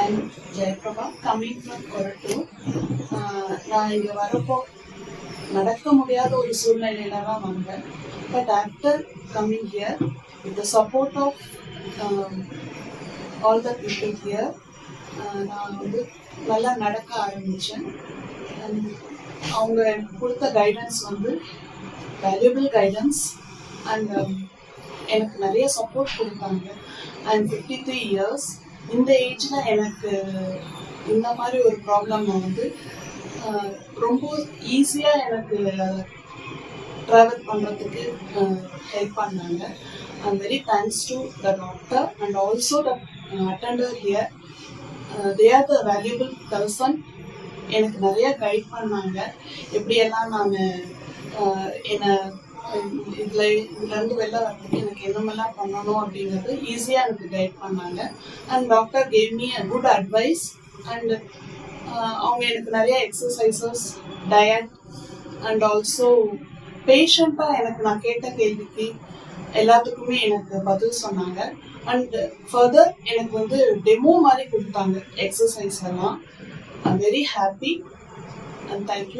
I'm Jayprabha, coming from Korattur. நான் இங்கே வரப்போ நடக்க முடியாத ஒரு சூழ்நிலையில தான் வந்தேன். But after coming here with the support of all the people here நான் வந்து நல்லா நடக்க ஆரம்பித்தேன். அவங்க எனக்கு கொடுத்த கைடன்ஸ் வந்து வேல்யூபிள் கைடன்ஸ் அண்ட் எனக்கு நிறைய சப்போர்ட் கொடுத்தாங்க. I'm 53 years. இந்த ஏஜில் எனக்கு இந்த மாதிரி ஒரு ப்ராப்ளம் வந்து ரொம்ப ஈஸியாக எனக்கு ட்ராவல் பண்ணுறதுக்கு ஹெல்ப் பண்ணாங்க. I'm very thanks to the doctor and also the attender here. They are the valuable person. எனக்கு நிறைய கைட் பண்ணாங்க, எப்படியெல்லாம் நான் என்னை இதுலேருந்து வெளில வரதுக்கு எனக்கு என்னமெல்லாம் பண்ணணும் அப்படிங்கிறது ஈஸியாக எனக்கு கைட் பண்ணாங்க. And doctor gave me a good advice. And அவங்க எனக்கு நிறைய எக்ஸசைசஸ், டயட் அண்ட் ஆல்சோ பேஷண்ட்டாக எனக்கு நான் கேட்ட கேள்விக்கு எல்லாத்துக்குமே எனக்கு பதில் சொன்னாங்க. அண்ட் ஃபர்தர் எனக்கு வந்து டெமோ மாதிரி கொடுத்தாங்க எக்ஸசைஸ் எல்லாம். I'm very happy and thank you.